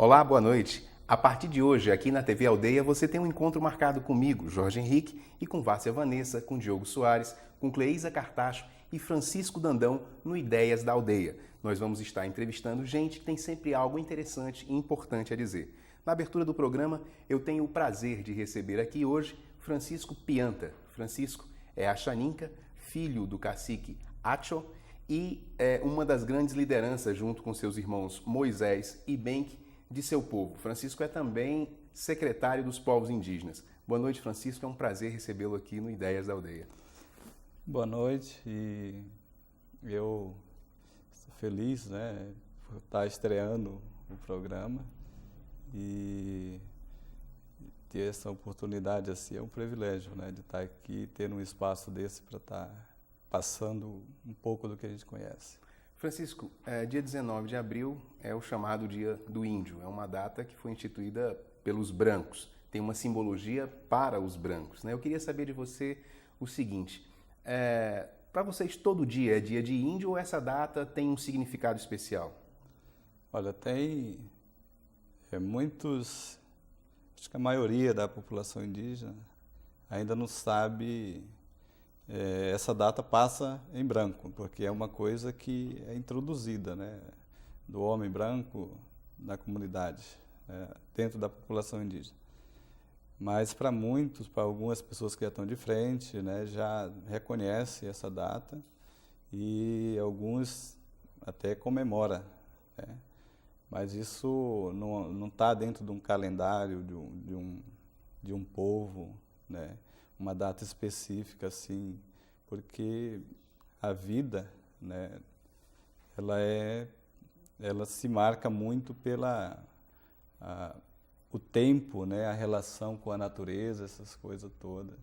Olá, boa noite. A partir de hoje, aqui na TV Aldeia, você tem um encontro marcado comigo, Jorge Henrique, e com Várzea Vanessa, com Diogo Soares, com Cleísa Cartacho e Francisco Dandão no Ideias da Aldeia. Nós vamos estar entrevistando gente que tem sempre algo interessante e importante a dizer. Na abertura do programa, eu tenho o prazer de receber aqui hoje Francisco Pianta. Francisco é axaninca, filho do cacique Acho e é uma das grandes lideranças, junto com seus irmãos Moisés e Benque, de seu povo. Francisco é também secretário dos povos indígenas. Boa noite, Francisco. É um prazer recebê-lo aqui no Ideias da Aldeia. Boa noite, e eu estou feliz, né, por estar estreando o programa e ter essa oportunidade assim é um privilégio, né, de estar aqui, ter um espaço desse para estar passando um pouco do que a gente conhece. Francisco, dia 19 de abril é o chamado Dia do Índio. É uma data que foi instituída pelos brancos. Tem uma simbologia para os brancos, né? Eu queria saber de você o seguinte: para vocês todo dia é dia de índio ou essa data tem um significado especial? Olha, tem muitos, acho que a maioria da população indígena ainda não sabe. Essa data passa em branco, porque é uma coisa que é introduzida, né, do homem branco na comunidade, dentro da população indígena. Mas para muitos, para algumas pessoas que já estão de frente, né, já reconhecem essa data e alguns até comemoram, né? Mas isso não está dentro de um calendário de um povo, né? Uma data específica assim, porque a vida, né, ela se marca muito o tempo, né, a relação com a natureza, essas coisas todas,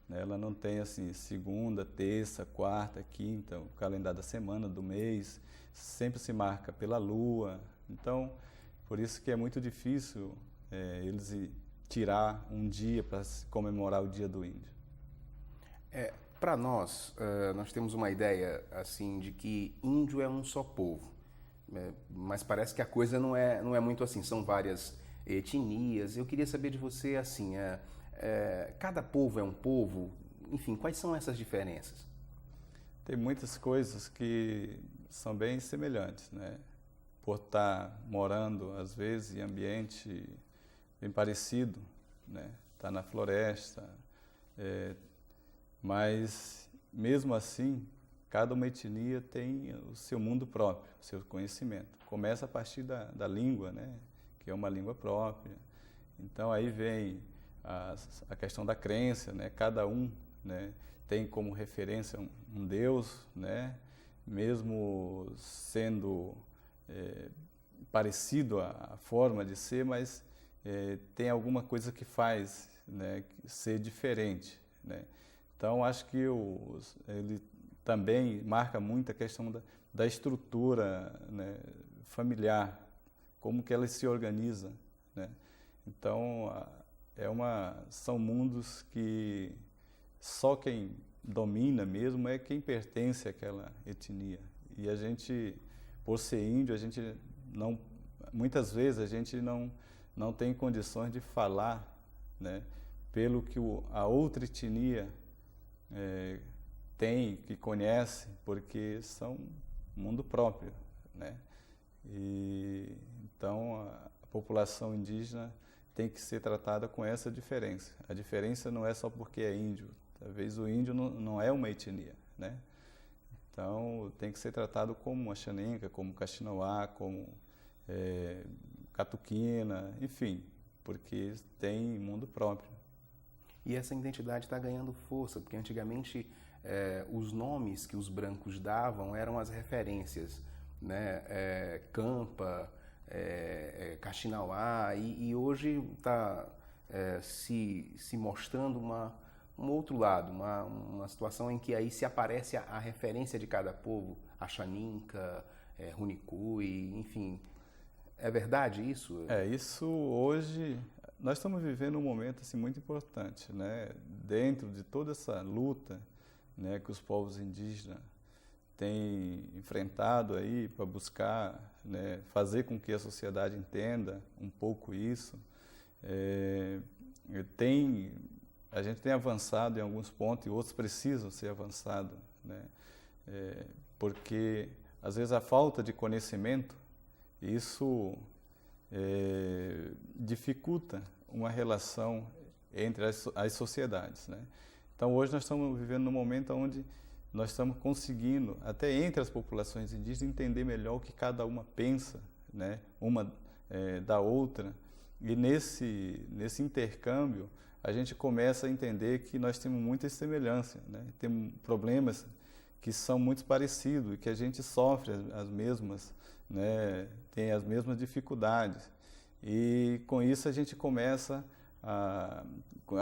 né? Ela não tem assim segunda, terça, quarta, quinta, o calendário da semana, do mês, sempre se marca pela lua. Então, por isso que é muito difícil eles tirar um dia para comemorar o Dia do Índio. Para nós, nós temos uma ideia assim de que índio é um só povo, mas parece que a coisa não é muito assim. São várias etnias. Eu queria saber de você assim, cada povo é um povo. Enfim, quais são essas diferenças? Tem muitas coisas que são bem semelhantes, né? Por estar morando, às vezes, em ambiente bem parecido, né? Tá na floresta, mas, mesmo assim, cada uma etnia tem o seu mundo próprio, o seu conhecimento. Começa a partir da língua, né? Que é uma língua própria. Então, aí vem a questão da crença, né? Cada um, né, tem como referência um Deus, né? Mesmo sendo parecido a forma de ser, mas tem alguma coisa que faz, né, ser diferente, né? Então, acho que ele também marca muito a questão da estrutura, né, familiar, como que ela se organiza, né? Então, são mundos que só quem domina mesmo é quem pertence àquela etnia. E a gente, por ser índio, muitas vezes a gente não tem condições de falar, né, pelo que a outra etnia tem, que conhece, porque são mundo próprio, né? E então a população indígena tem que ser tratada com essa diferença. A diferença não é só porque é índio. Talvez o índio não é uma etnia, né? Então tem que ser tratado como uma xaninca, como caxinauá, como catuquina, enfim, porque tem mundo próprio. E essa identidade está ganhando força, porque antigamente os nomes que os brancos davam eram as referências, né? Campa, Caxinauá, e hoje está se mostrando um outro lado, uma situação em que aí se aparece a referência de cada povo, a Xaninca, Runicui, enfim. É verdade isso? Isso hoje. Nós estamos vivendo um momento assim, muito importante, né? Dentro de toda essa luta, né, que os povos indígenas tem enfrentado aí para buscar, né, fazer com que a sociedade entenda um pouco isso. A gente tem avançado em alguns pontos e outros precisam ser avançados, né? Porque às vezes a falta de conhecimento, isso dificulta uma relação entre as sociedades, né? Então hoje nós estamos vivendo num momento onde nós estamos conseguindo, até entre as populações indígenas, entender melhor o que cada uma pensa, né, uma da outra. E nesse intercâmbio, a gente começa a entender que nós temos muita semelhança, né? Temos problemas que são muito parecidos e que a gente sofre as mesmas, né, tem as mesmas dificuldades. E com isso a gente começa, a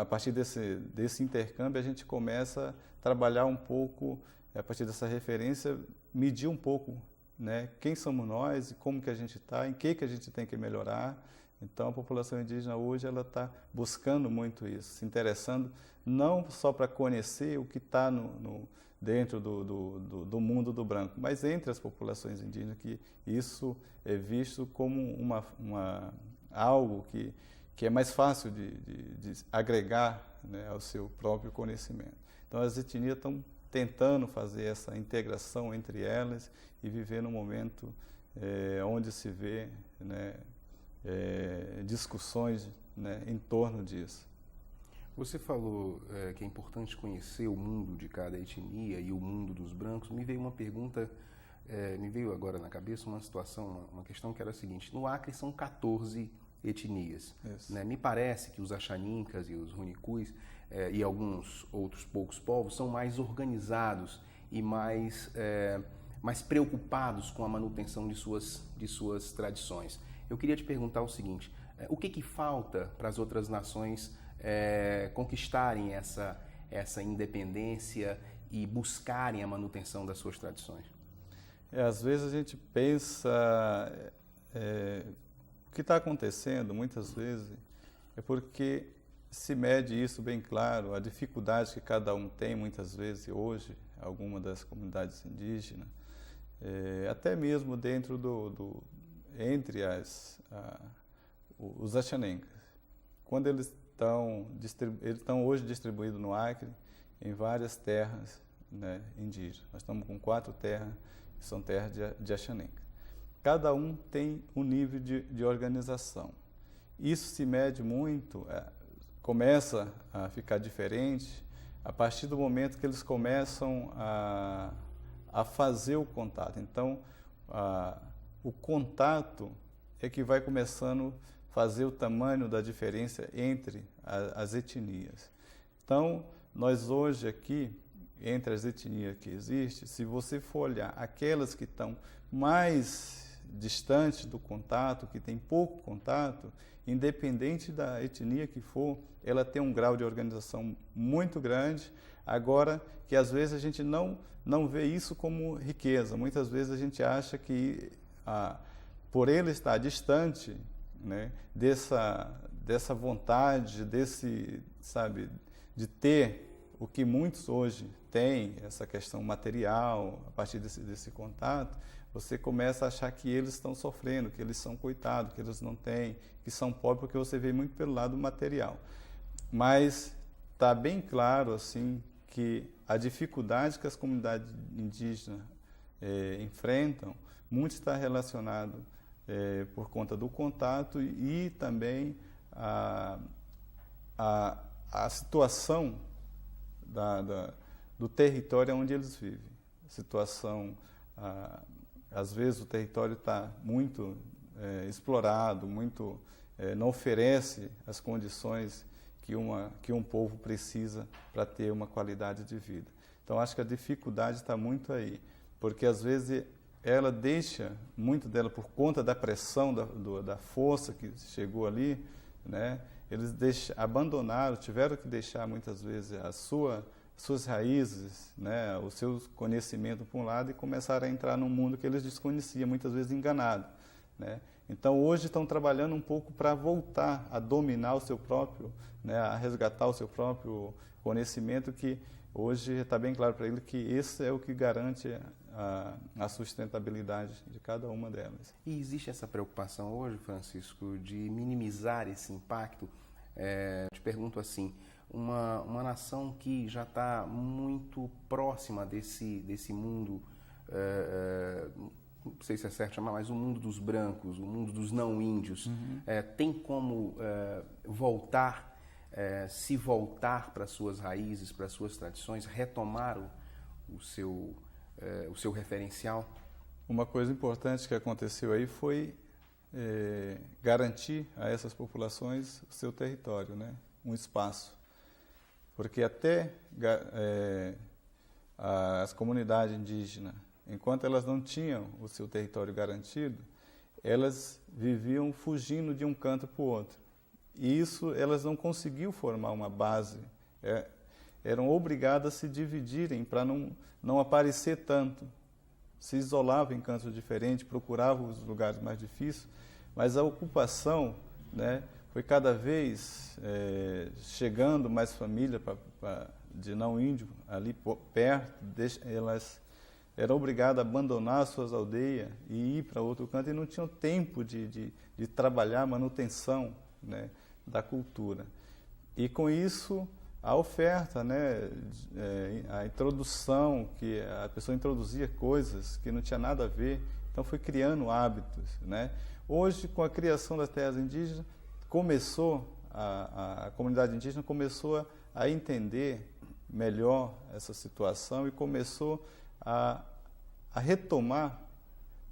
partir desse intercâmbio, a gente começa a trabalhar um pouco, a partir dessa referência, medir um pouco, né, quem somos nós e como que a gente está, em que a gente tem que melhorar. Então, a população indígena hoje ela está buscando muito isso, se interessando não só para conhecer o que está dentro do mundo do branco, mas entre as populações indígenas, que isso é visto como algo que é mais fácil de agregar, né, ao seu próprio conhecimento. Então, as etnias estão tentando fazer essa integração entre elas e viver num momento onde se vê, né, discussões, né, em torno disso. Você falou que é importante conhecer o mundo de cada etnia e o mundo dos brancos. Me veio uma pergunta, me veio agora na cabeça uma situação, uma questão que era a seguinte: no Acre são 14 etnias, né? Me parece que os Axanincas e os Runicuis e alguns outros poucos povos são mais organizados e mais preocupados com a manutenção de suas tradições. Eu queria te perguntar o seguinte: o que falta para as outras nações conquistarem essa independência e buscarem a manutenção das suas tradições? Às vezes a gente pensa, o que está acontecendo muitas vezes é porque se mede isso bem claro, a dificuldade que cada um tem muitas vezes hoje, alguma das comunidades indígenas, até mesmo dentro entre os Axanencas. Quando eles estão hoje distribuídos no Acre em várias terras, né, indígenas. Nós estamos com 4 terras que são terras de Axanenca. Cada um tem um nível de organização. Isso se mede muito, começa a ficar diferente a partir do momento que eles começam a fazer o contato. Então, o contato é que vai começando a fazer o tamanho da diferença entre as etnias. Então, nós hoje aqui, entre as etnias que existem, se você for olhar aquelas que estão mais distantes do contato, que tem pouco contato, independente da etnia que for, ela tem um grau de organização muito grande. Agora, que às vezes a gente não vê isso como riqueza. Muitas vezes a gente acha que, por ele estar distante, né, dessa vontade, de ter o que muitos hoje têm, essa questão material, a partir desse contato, você começa a achar que eles estão sofrendo, que eles são coitados, que eles não têm, que são pobres, porque você vê muito pelo lado material. Mas está bem claro assim que a dificuldade que as comunidades indígenas enfrentam, muito está relacionado por conta do contato e também a situação do território onde eles vivem. A situação, às vezes o território está muito explorado, não oferece as condições que um povo precisa para ter uma qualidade de vida. Então, acho que a dificuldade está muito aí, porque às vezes ela deixa, muito dela por conta da pressão, da força que chegou ali, né? Eles abandonaram, tiveram que deixar muitas vezes as suas raízes, né? O seu conhecimento por um lado e começaram a entrar num mundo que eles desconheciam, muitas vezes enganado, né? Então hoje estão trabalhando um pouco para voltar a dominar o seu próprio, né? A resgatar o seu próprio conhecimento, que hoje está bem claro para ele que esse é o que garante a sustentabilidade de cada uma delas. E existe essa preocupação hoje, Francisco, de minimizar esse impacto? Te pergunto assim, uma nação que já está muito próxima desse mundo, não sei se é certo chamar, mas o mundo dos brancos, o mundo dos não índios, tem como se voltar para suas raízes, para suas tradições, retomar o seu referencial? Uma coisa importante que aconteceu aí foi garantir a essas populações o seu território, né? Um espaço. Porque até as comunidades indígenas, enquanto elas não tinham o seu território garantido, elas viviam fugindo de um canto para o outro. E isso, elas não conseguiam formar uma base. Eram obrigadas a se dividirem para não aparecer tanto. Se isolavam em cantos diferentes, procuravam os lugares mais difíceis, mas a ocupação, né, foi cada vez chegando mais família de não índio ali perto. Elas eram obrigadas a abandonar suas aldeias e ir para outro canto e não tinham tempo de trabalhar a manutenção, né, da cultura. E com isso, a oferta, né, a introdução, que a pessoa introduzia coisas que não tinha nada a ver, então foi criando hábitos, né? Hoje, com a criação das terras indígenas, a comunidade indígena começou a entender melhor essa situação e começou a retomar,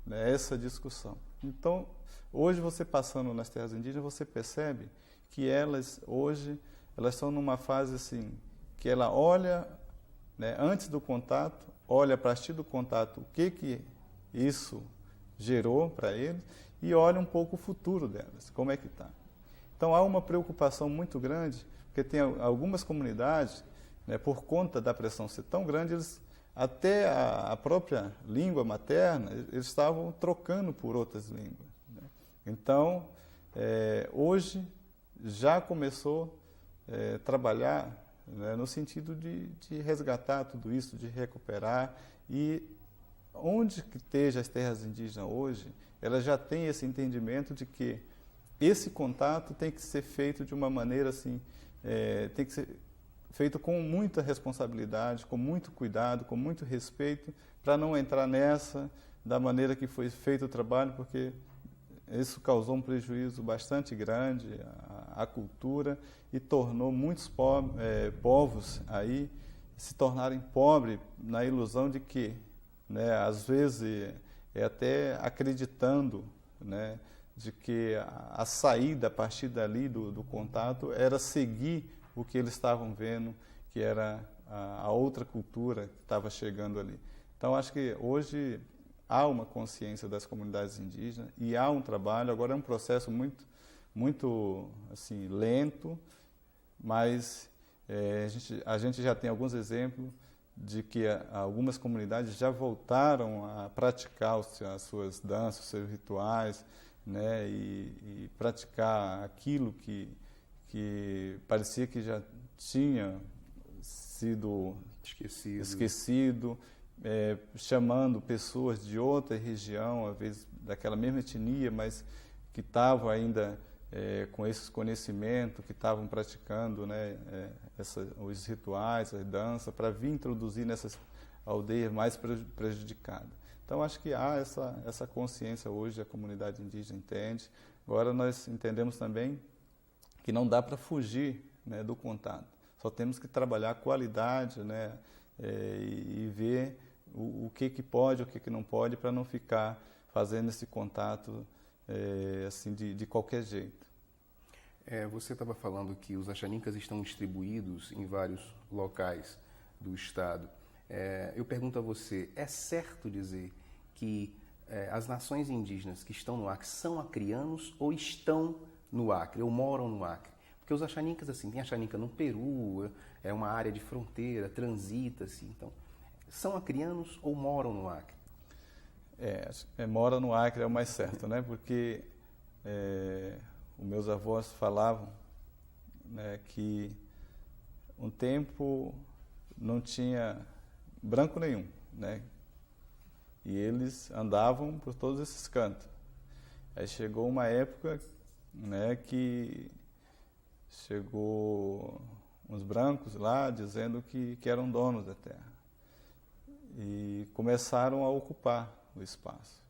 né, essa discussão. Então, hoje você passando nas terras indígenas, você percebe que elas estão numa fase assim, que ela olha, né, antes do contato, olha a partir do contato o que isso gerou para eles e olha um pouco o futuro delas, como é que está. Então há uma preocupação muito grande, porque tem algumas comunidades, né, por conta da pressão ser tão grande, até a própria língua materna, eles estavam trocando por outras línguas, né? Então, hoje já começou trabalhar, né, no sentido de resgatar tudo isso, de recuperar, e onde que esteja as terras indígenas hoje, elas já têm esse entendimento de que esse contato tem que ser feito de uma maneira assim, tem que ser feito com muita responsabilidade, com muito cuidado, com muito respeito, para não entrar nessa da maneira que foi feito o trabalho, porque isso causou um prejuízo bastante grande à cultura e tornou muitos povos aí se tornarem pobres na ilusão de que, né, às vezes até acreditando, né, de que a saída a partir dali do contato era seguir o que eles estavam vendo, que era a outra cultura que estava chegando ali. Então, acho que hoje há uma consciência das comunidades indígenas e há um trabalho. Agora é um processo muito assim, lento, mas a gente já tem alguns exemplos de que algumas comunidades já voltaram a praticar as suas danças, os seus rituais, né, e praticar aquilo que parecia que já tinha sido esquecido, chamando pessoas de outra região, às vezes daquela mesma etnia, mas que estavam ainda com esses conhecimentos, que estavam praticando, né, os rituais, as danças, para vir introduzir nessas aldeias mais prejudicadas. Então, acho que há essa consciência hoje, a comunidade indígena entende. Agora, nós entendemos também que não dá para fugir, né, do contato. Só temos que trabalhar a qualidade, né, e ver o que pode, o que não pode, para não ficar fazendo esse contato assim de qualquer jeito. Você estava falando que os Axanincas estão distribuídos em vários locais do estado. Eu pergunto a você, é certo dizer que as nações indígenas que estão no Acre são acrianos ou estão no Acre, ou moram no Acre? Porque os Axanincas, assim, tem Axaninca no Peru, é uma área de fronteira, transita-se. Então, são acrianos ou moram no Acre? Mora no Acre é o mais certo, né? Porque os meus avós falavam, né, que um tempo não tinha branco nenhum, né? e eles andavam por todos esses cantos. Aí chegou uma época, né, que chegou uns brancos lá dizendo que eram donos da terra e começaram a ocupar o espaço.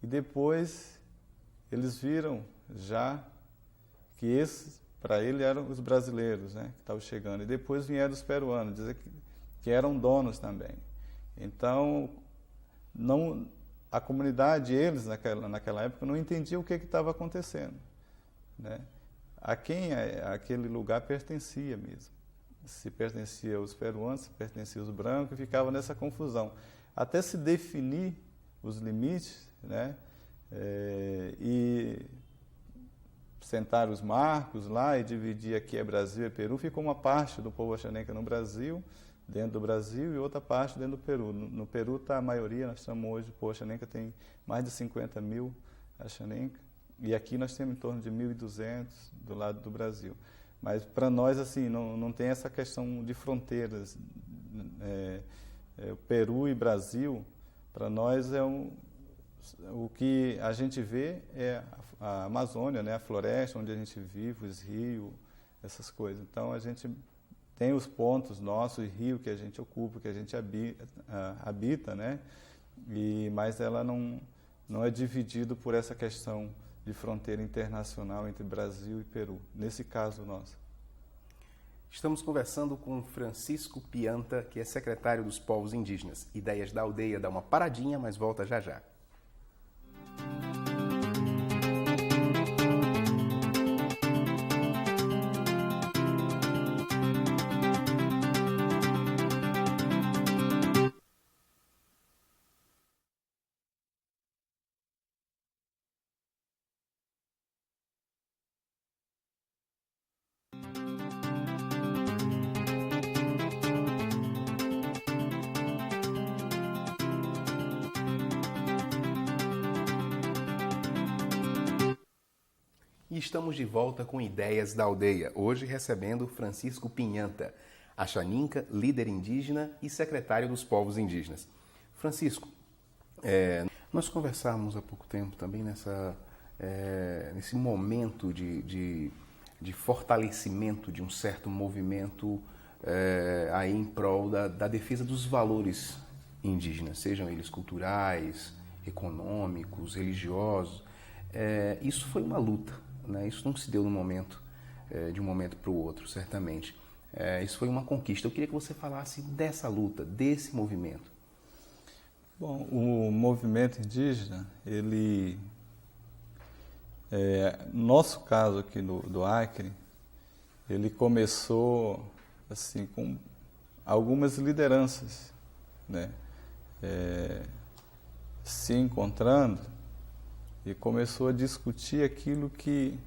E depois eles viram já que esses, para ele, eram os brasileiros, né, que estavam chegando. E depois vieram os peruanos, dizer que eram donos também. Então, a comunidade, eles naquela época, não entendiam o que estava acontecendo, né? A quem aquele lugar pertencia mesmo. Se pertencia aos peruanos, se pertencia aos brancos, e ficava nessa confusão. Até se definir os limites, né? E sentar os marcos lá e dividir aqui é Brasil e Peru, ficou uma parte do povo Axarenca no Brasil, dentro do Brasil, e outra parte dentro do Peru. No Peru está a maioria, nós estamos hoje, o povo Axarenca tem mais de 50 mil Axarenca, e aqui nós temos em torno de 1.200 do lado do Brasil. Mas para nós, assim, não tem essa questão de fronteiras. O Peru e Brasil, para nós, o que a gente vê é a Amazônia, né, a floresta onde a gente vive, os rios, essas coisas. Então, a gente tem os pontos nossos, rio que a gente ocupa, que a gente habita, né? Mas ela não é dividido por essa questão de fronteira internacional entre Brasil e Peru, nesse caso nosso. Estamos conversando com Francisco Pianta, que é secretário dos Povos Indígenas. Ideias da Aldeia dá uma paradinha, mas volta já já. E estamos de volta com Ideias da Aldeia, hoje recebendo Francisco Pianta, axaninca, líder indígena e secretário dos Povos Indígenas. Francisco, nós conversávamos há pouco tempo também nesse momento de fortalecimento de um certo movimento aí em prol da defesa dos valores indígenas, sejam eles culturais, econômicos, religiosos. Isso foi uma luta. Né? Isso não se deu de um momento para o outro, certamente. Isso foi uma conquista. Eu queria que você falasse dessa luta, desse movimento. Bom, o movimento indígena, ele, nosso caso aqui do Acre, ele começou assim com algumas lideranças, né? Se encontrando e começou a discutir aquilo que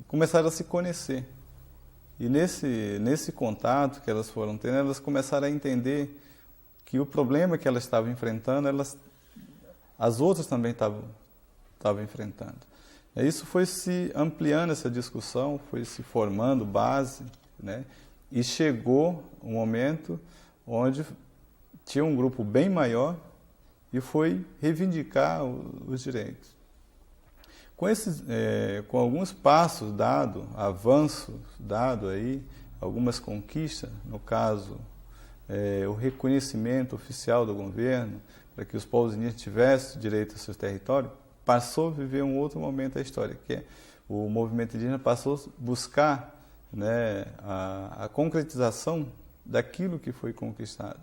começaram a se conhecer. E nesse contato que elas foram tendo, elas começaram a entender que o problema que elas estavam enfrentando, as outras também estavam enfrentando. Isso foi se ampliando, essa discussão, foi se formando base, né? E chegou um momento onde tinha um grupo bem maior e foi reivindicar os direitos. Com alguns passos dados, avanços dados aí, algumas conquistas, no caso, o reconhecimento oficial do governo para que os povos indígenas tivessem direito ao seu território, passou a viver um outro momento da história, que é o movimento indígena passou a buscar, né, a concretização daquilo que foi conquistado.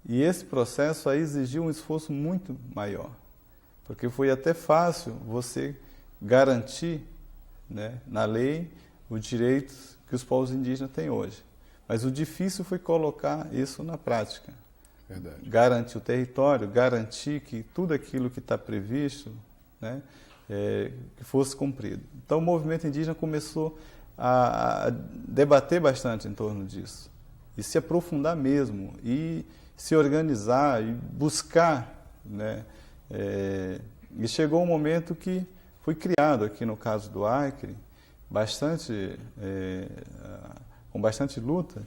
E esse processo aí exigiu um esforço muito maior, porque foi até fácil você garantir, né, na lei os direitos que os povos indígenas têm hoje. Mas o difícil foi colocar isso na prática. Verdade. Garantir o território, garantir que tudo aquilo que está previsto, né, que fosse cumprido. Então o movimento indígena começou a debater bastante em torno disso, e se aprofundar mesmo, e se organizar e buscar, né? E chegou um momento que foi criado aqui no caso do Acre, com bastante luta,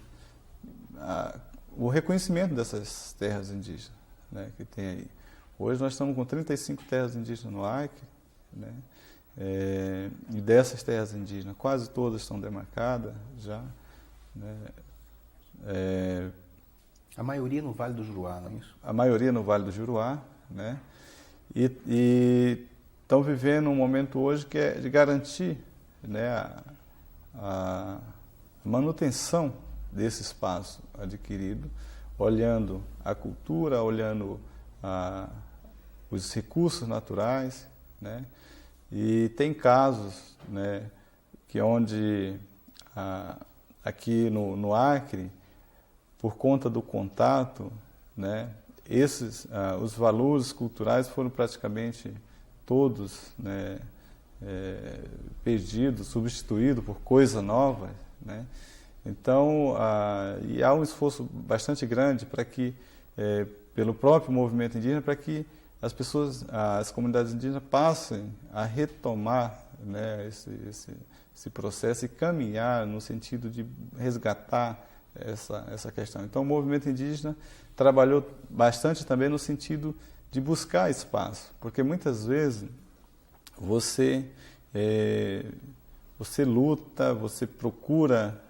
o reconhecimento dessas terras indígenas, né, que tem aí. Hoje nós estamos com 35 terras indígenas no Acre, né, e dessas terras indígenas, quase todas estão demarcadas já, né, a maioria no Vale do Juruá, não é isso? A maioria no Vale do Juruá, né, e estão vivendo um momento hoje que é de garantir, né, a manutenção desse espaço adquirido, olhando a cultura, olhando os recursos naturais, né? E tem casos, né, que onde aqui no Acre, por conta do contato, né, os valores culturais foram praticamente todos, né, perdidos, substituídos por coisa nova, né? Então, e há um esforço bastante grande para que, pelo próprio movimento indígena, para que as pessoas, as comunidades indígenas passem a retomar, né, esse processo e caminhar no sentido de resgatar essa questão. Então, o movimento indígena trabalhou bastante também no sentido de buscar espaço, porque muitas vezes você luta, você procura,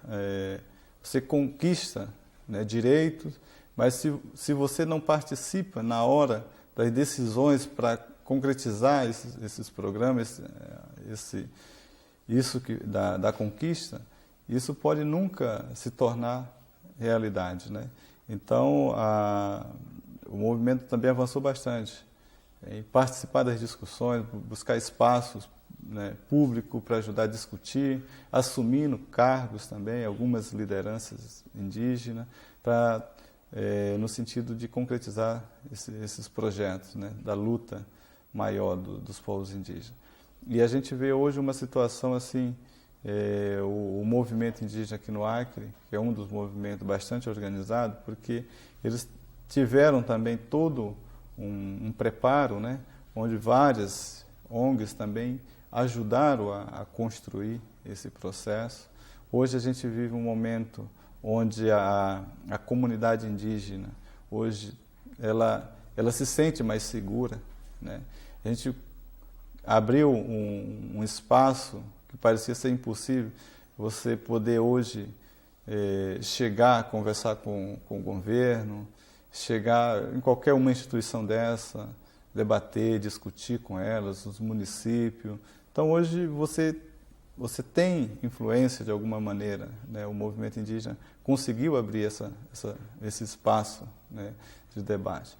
você conquista, né, direitos, mas se você não participa na hora das decisões para concretizar esses programas, da conquista, isso pode nunca se tornar realidade, né? Então, o movimento também avançou bastante em participar das discussões, buscar espaços, né, público para ajudar a discutir, assumindo cargos também, algumas lideranças indígenas, no sentido de concretizar esses projetos, né, da luta maior dos povos indígenas. E a gente vê hoje uma situação assim, o movimento indígena aqui no Acre, que é um dos movimentos bastante organizados, porque eles tiveram também todo um preparo, né, onde várias ONGs também ajudaram a construir esse processo. Hoje a gente vive um momento onde a comunidade indígena, hoje, ela se sente mais segura, né? A gente abriu um espaço que parecia ser impossível, você poder hoje chegar a conversar com o governo, chegar em qualquer uma instituição dessa, debater, discutir com elas, os municípios. Então, hoje você tem influência de alguma maneira, né? O movimento indígena conseguiu abrir esse espaço, né, de debate.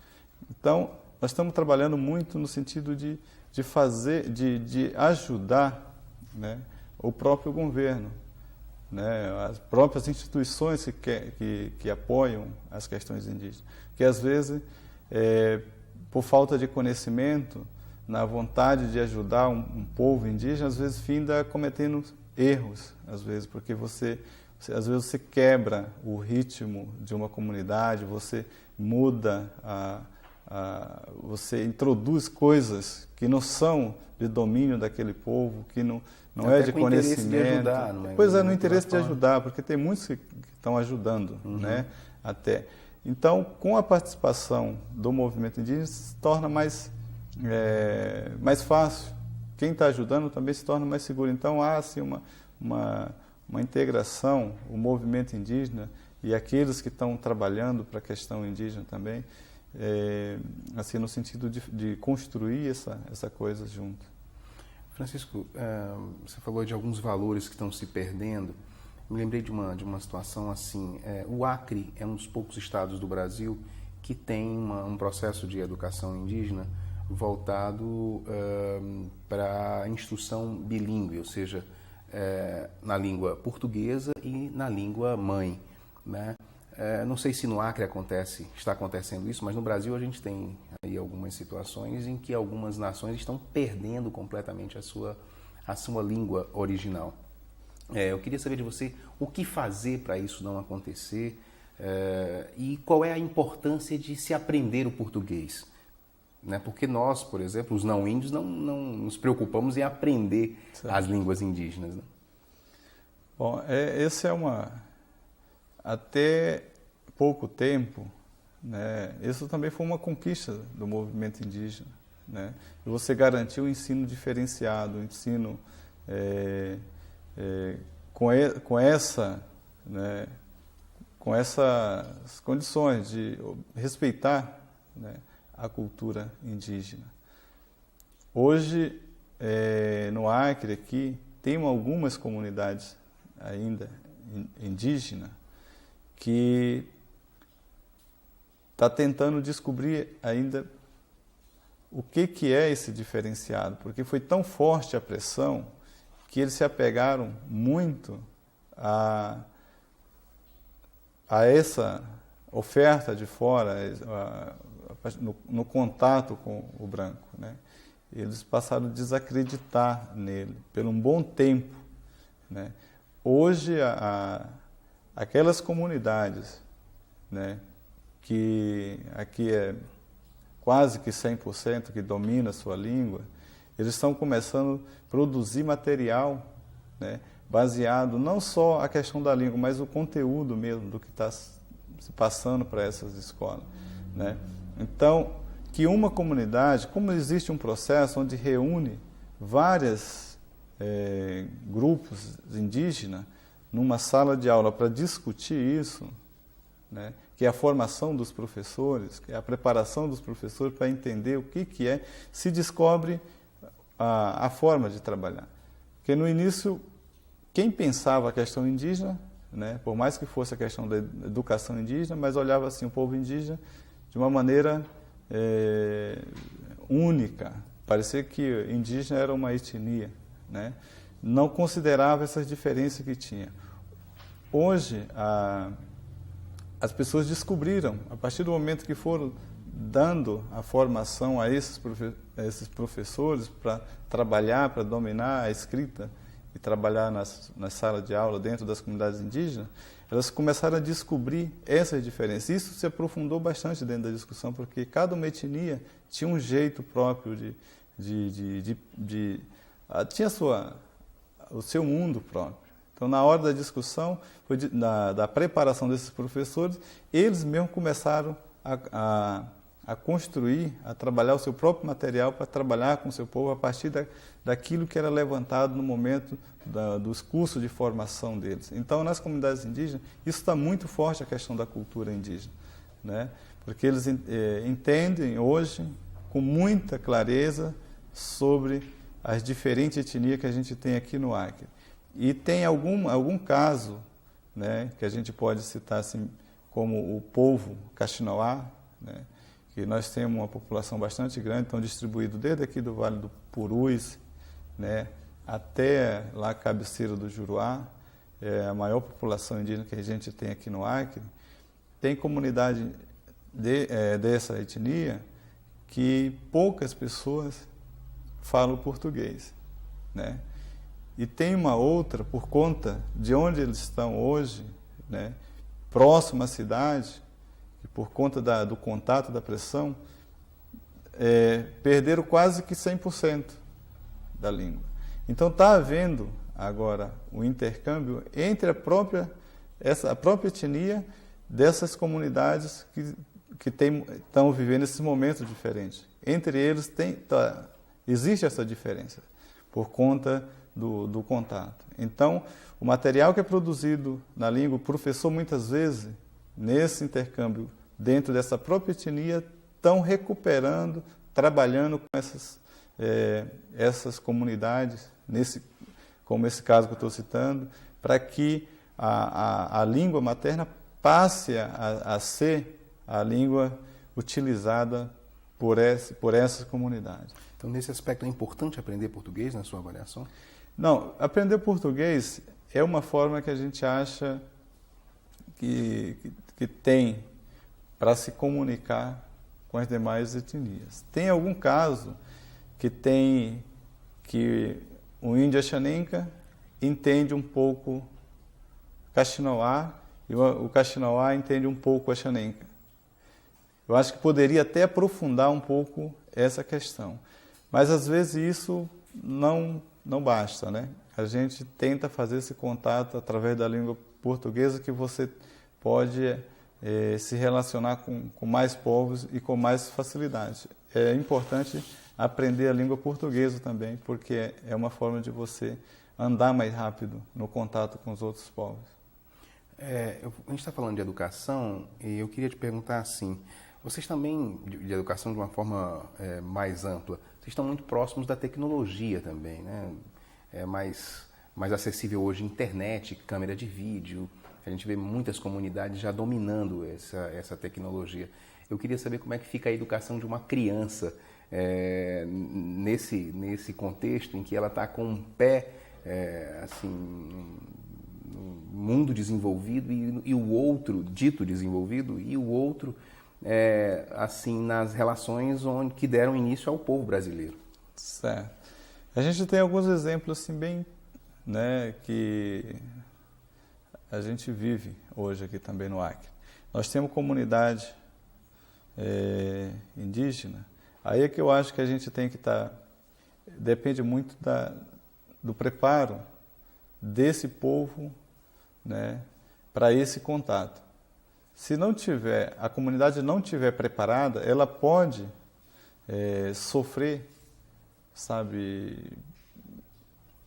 Então, nós estamos trabalhando muito no sentido de ajudar, né, o próprio governo, né, as próprias instituições que apoiam as questões indígenas, que às vezes, por falta de conhecimento, na vontade de ajudar um povo indígena, às vezes finda cometendo erros, às vezes, porque às vezes você quebra o ritmo de uma comunidade, você muda, você introduz coisas que não são de domínio daquele povo, que não é de conhecimento. De ajudar, não é? Pois é, no interesse de ajudar, porque tem muitos que estão ajudando, né, até. Então, com a participação do movimento indígena, se torna mais fácil. Quem está ajudando também se torna mais seguro. Então, há assim, uma integração, o movimento indígena e aqueles que estão trabalhando para a questão indígena também, assim, no sentido de construir essa coisa junto. Francisco, você falou de alguns valores que estão se perdendo. Me lembrei de uma situação assim. O Acre é um dos poucos estados do Brasil que tem um processo de educação indígena voltado para a instrução bilíngue, ou seja, na língua portuguesa e na língua mãe, né? Não sei se no Acre está acontecendo isso, mas no Brasil a gente tem aí algumas situações em que algumas nações estão perdendo completamente a sua língua original. Eu queria saber de você o que fazer para isso não acontecer e qual é a importância de se aprender o português. Né? Porque nós, por exemplo, os não índios, não nos preocupamos em aprender as línguas indígenas. Né? Bom, esse é até pouco tempo, né? Isso também foi uma conquista do movimento indígena, né? E você garantiu o ensino diferenciado, o ensino com essa, né, com essas condições de respeitar, né, a cultura indígena. Hoje, no Acre aqui, tem algumas comunidades ainda indígenas que está tentando descobrir ainda o que é esse diferenciado, porque foi tão forte a pressão que eles se apegaram muito a essa oferta de fora, no contato com o branco, né? Eles passaram a desacreditar nele por um bom tempo, né? Hoje, aquelas comunidades, né, que aqui é quase que 100% que domina a sua língua, eles estão começando a produzir material, né, baseado não só a questão da língua, mas o conteúdo mesmo do que está se passando para essas escolas, né? Então, que uma comunidade, como existe um processo onde reúne vários grupos indígenas numa sala de aula para discutir isso, né, que é a formação dos professores, que é a preparação dos professores para entender o que é, se descobre a forma de trabalhar. Porque no início, quem pensava a questão indígena, né, por mais que fosse a questão da educação indígena, mas olhava assim o povo indígena de uma maneira única. Parecia que indígena era uma etnia, né? Não considerava essas diferenças que tinha. Hoje, as pessoas descobriram, a partir do momento que foram dando a formação a esses professores para trabalhar, para dominar a escrita e trabalhar nas salas de aula dentro das comunidades indígenas, elas começaram a descobrir essas diferenças. Isso se aprofundou bastante dentro da discussão, porque cada uma etnia tinha um jeito próprio tinha o seu mundo próprio. Então, na hora da discussão, da preparação desses professores, eles mesmos começaram a construir, a trabalhar o seu próprio material para trabalhar com o seu povo a partir daquilo que era levantado no momento dos cursos de formação deles. Então, nas comunidades indígenas, isso está muito forte, a questão da cultura indígena, né? Porque eles entendem hoje com muita clareza sobre as diferentes etnias que a gente tem aqui no Acre. E tem algum caso, né, que a gente pode citar assim, como o povo Kaxinawá, né, que nós temos uma população bastante grande, estão distribuídos desde aqui do Vale do Purus, né, até lá a cabeceira do Juruá, a maior população indígena que a gente tem aqui no Acre. Tem comunidade dessa etnia que poucas pessoas falam português, né? E tem uma outra, por conta de onde eles estão hoje, né, próximo à cidade, e por conta do contato, da pressão, perderam quase que 100% da língua. Então está havendo agora o intercâmbio entre a própria etnia dessas comunidades que estão vivendo esses momentos diferentes. Entre eles existe essa diferença, por conta do contato. Então, o material que é produzido na língua, o professor muitas vezes, nesse intercâmbio, dentro dessa própria etnia, estão recuperando, trabalhando com essas comunidades, como esse caso que eu estou citando, para que a língua materna passe a ser a língua utilizada por essas comunidades. Então, nesse aspecto, é importante aprender português, na sua avaliação? Não, aprender português é uma forma que a gente acha que tem para se comunicar com as demais etnias. Tem algum caso que o índio Axanenca entende um pouco Kaxinawá e o Kaxinawá entende um pouco Axanenca. Eu acho que poderia até aprofundar um pouco essa questão. Mas, às vezes, isso não basta, né? A gente tenta fazer esse contato através da língua portuguesa, que você pode se relacionar com mais povos e com mais facilidade. É importante aprender a língua portuguesa também, porque é uma forma de você andar mais rápido no contato com os outros povos. A gente está falando de educação e eu queria te perguntar assim, vocês também, de educação de uma forma mais ampla, vocês estão muito próximos da tecnologia também, né? É mais acessível hoje internet, câmera de vídeo, a gente vê muitas comunidades já dominando essa tecnologia. Eu queria saber como é que fica a educação de uma criança nesse contexto em que ela está com um pé assim, no mundo desenvolvido e o outro, dito desenvolvido, e o outro assim, nas relações que deram início ao povo brasileiro. Certo. A gente tem alguns exemplos assim bem, né, que a gente vive hoje aqui também no Acre. Nós temos comunidade indígena. Aí é que eu acho que a gente tem que depende muito do preparo desse povo, né, para esse contato. Se a comunidade não tiver preparada, ela pode sofrer, sabe,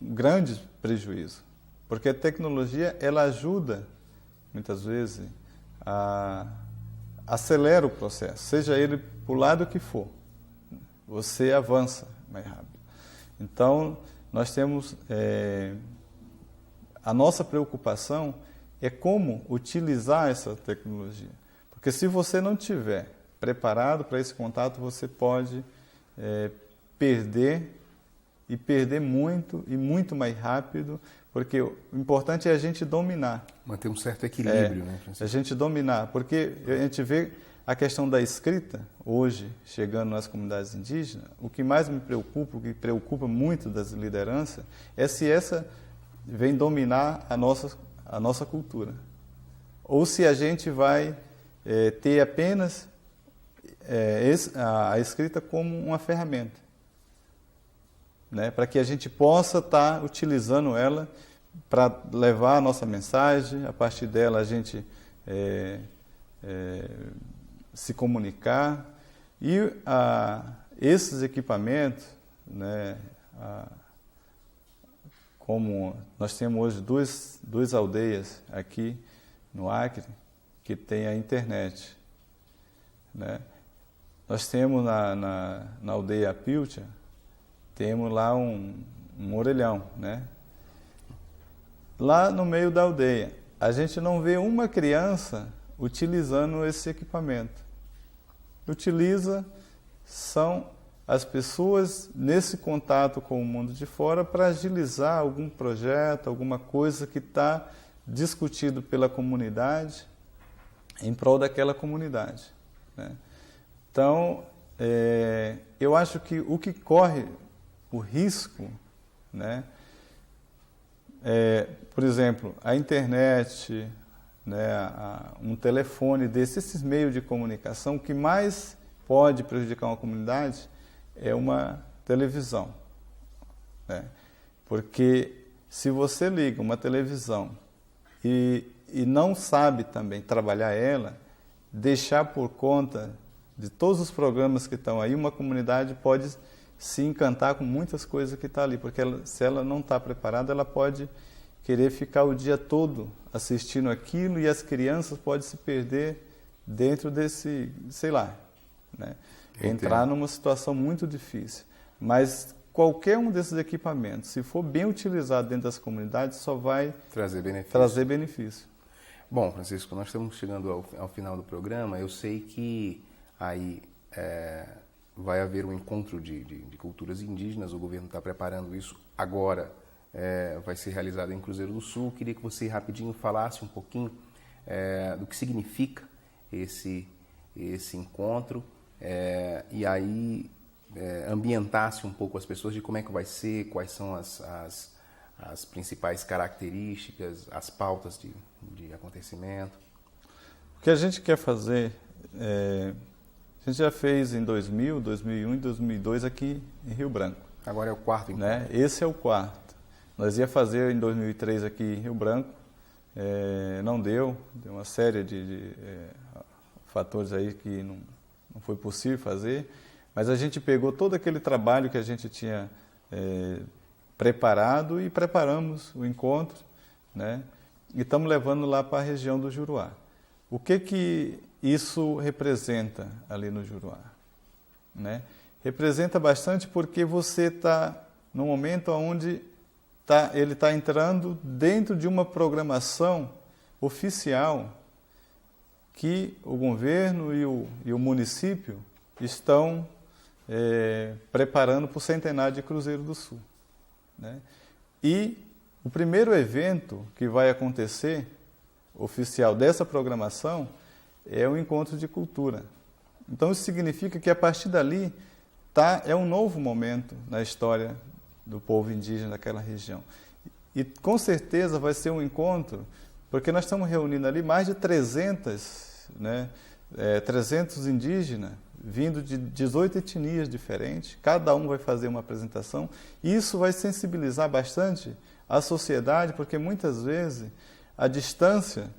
grandes prejuízos. Porque a tecnologia, ela ajuda, muitas vezes, acelera o processo, seja ele para o lado que for. Você avança mais rápido. Então, nós temos... a nossa preocupação é como utilizar essa tecnologia. Porque se você não estiver preparado para esse contato, você pode perder muito e muito mais rápido, porque o importante é a gente dominar. Manter um certo equilíbrio, né, Francisco? A gente dominar, porque a gente vê a questão da escrita, hoje, chegando nas comunidades indígenas, o que mais me preocupa, o que preocupa muito das lideranças, é se essa vem dominar a nossa cultura. Ou se a gente vai ter apenas a escrita como uma ferramenta, né, para que a gente possa estar utilizando ela para levar a nossa mensagem, a partir dela a gente se comunicar. E esses equipamentos, né, como nós temos hoje duas aldeias aqui no Acre que tem a internet, né? Nós temos na aldeia Pilcha, temos lá um orelhão, né? Lá no meio da aldeia, a gente não vê uma criança utilizando esse equipamento. São as pessoas nesse contato com o mundo de fora para agilizar algum projeto, alguma coisa que está discutido pela comunidade, em prol daquela comunidade, né? Então, eu acho que o que corre o risco, né, por exemplo, a internet, né, um telefone esses meios de comunicação, o que mais pode prejudicar uma comunidade é uma televisão, né? Porque se você liga uma televisão e não sabe também trabalhar ela, deixar por conta de todos os programas que estão aí, uma comunidade pode se encantar com muitas coisas que estão ali, porque se ela não está preparada, ela pode querer ficar o dia todo assistindo aquilo e as crianças podem se perder dentro desse, sei lá, né? Entrar numa situação muito difícil. Mas qualquer um desses equipamentos, se for bem utilizado dentro das comunidades, só vai trazer benefício. Bom, Francisco, nós estamos chegando ao final do programa. Eu sei que aí vai haver um encontro de culturas indígenas, o governo está preparando isso agora, vai ser realizado em Cruzeiro do Sul. Queria que você rapidinho falasse um pouquinho do que significa esse encontro, e aí ambientasse um pouco as pessoas de como é que vai ser, quais são as principais características, as pautas de acontecimento. O que a gente quer fazer, a gente já fez em 2000, 2001 e 2002 aqui em Rio Branco. Agora é o quarto encontro. Né? Esse é o quarto. Nós ia fazer em 2003 aqui em Rio Branco, não deu uma série de fatores aí que não foi possível fazer, mas a gente pegou todo aquele trabalho que a gente tinha preparado e preparamos o encontro, né? E estamos levando lá para a região do Juruá. O que isso representa ali no Juruá, né? Representa bastante porque você está no momento onde ele está entrando dentro de uma programação oficial que o governo e o município estão preparando para o centenário de Cruzeiro do Sul, né? E o primeiro evento que vai acontecer, oficial dessa programação, é o Encontro de Cultura. Então isso significa que a partir dali é um novo momento na história do povo indígena daquela região. E com certeza vai ser um encontro, porque nós estamos reunindo ali mais de 300 indígenas, vindo de 18 etnias diferentes, cada um vai fazer uma apresentação, e isso vai sensibilizar bastante a sociedade, porque muitas vezes a distância,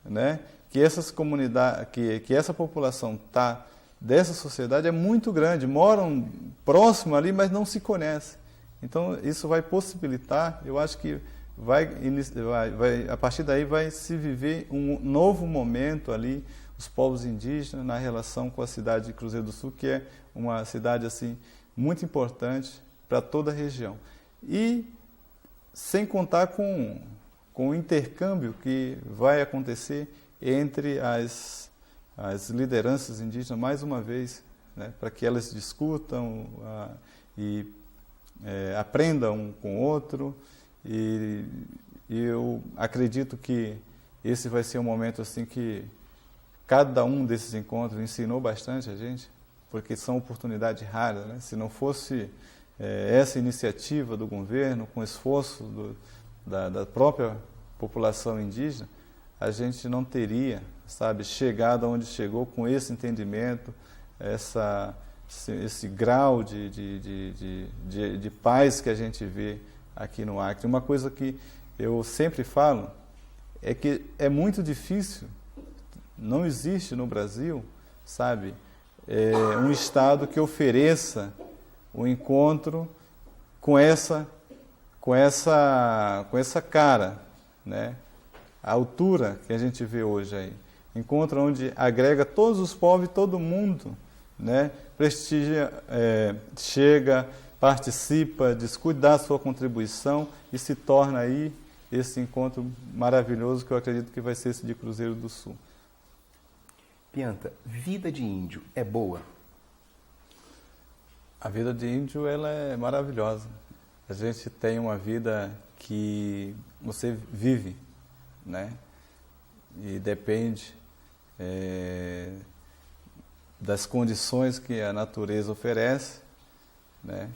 né, que essas comunidades, que essa população está dessa sociedade é muito grande, moram próximo ali, mas não se conhecem. Então isso vai possibilitar, eu acho que a partir daí vai se viver um novo momento ali, os povos indígenas na relação com a cidade de Cruzeiro do Sul, que é uma cidade assim muito importante para toda a região. E sem contar com o intercâmbio que vai acontecer entre as lideranças indígenas, mais uma vez, né, para que elas discutam e aprendam um com o outro. E eu acredito que esse vai ser um momento assim que cada um desses encontros ensinou bastante a gente, porque são oportunidades raras, né? Se não fosse essa iniciativa do governo, com esforço da própria população indígena, a gente não teria, chegado onde chegou com esse entendimento, esse grau de paz que a gente vê aqui no Acre. Uma coisa que eu sempre falo é que é muito difícil, não existe no Brasil, um estado que ofereça um encontro com essa cara, né? A altura que a gente vê hoje aí. Encontro onde agrega todos os povos e todo mundo, né? Prestigia, chega, participa, discute, dá a sua contribuição e se torna aí esse encontro maravilhoso que eu acredito que vai ser esse de Cruzeiro do Sul. Pianta, vida de índio é boa? A vida de índio ela é maravilhosa. A gente tem uma vida que você vive, né? E depende das condições que a natureza oferece, né?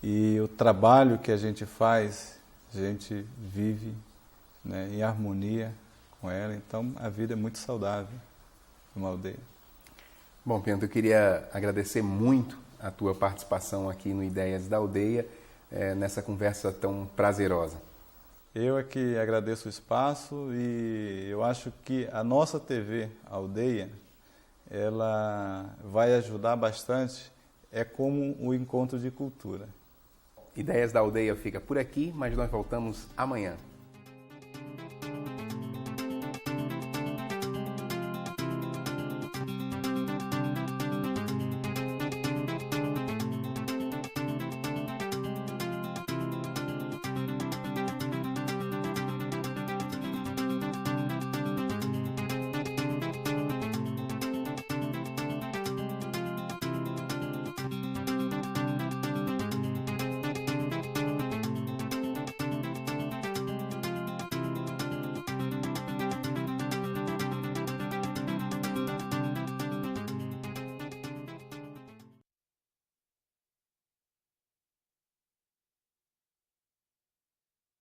E o trabalho que a gente faz, a gente vive, né, em harmonia com ela. Então a vida é muito saudável numa aldeia. Bom, Pianta, eu queria agradecer muito a tua participação aqui no Ideias da Aldeia, nessa conversa tão prazerosa. Eu é que agradeço o espaço e eu acho que a nossa TV Aldeia, ela vai ajudar bastante, como o encontro de cultura. Ideias da Aldeia fica por aqui, mas nós voltamos amanhã.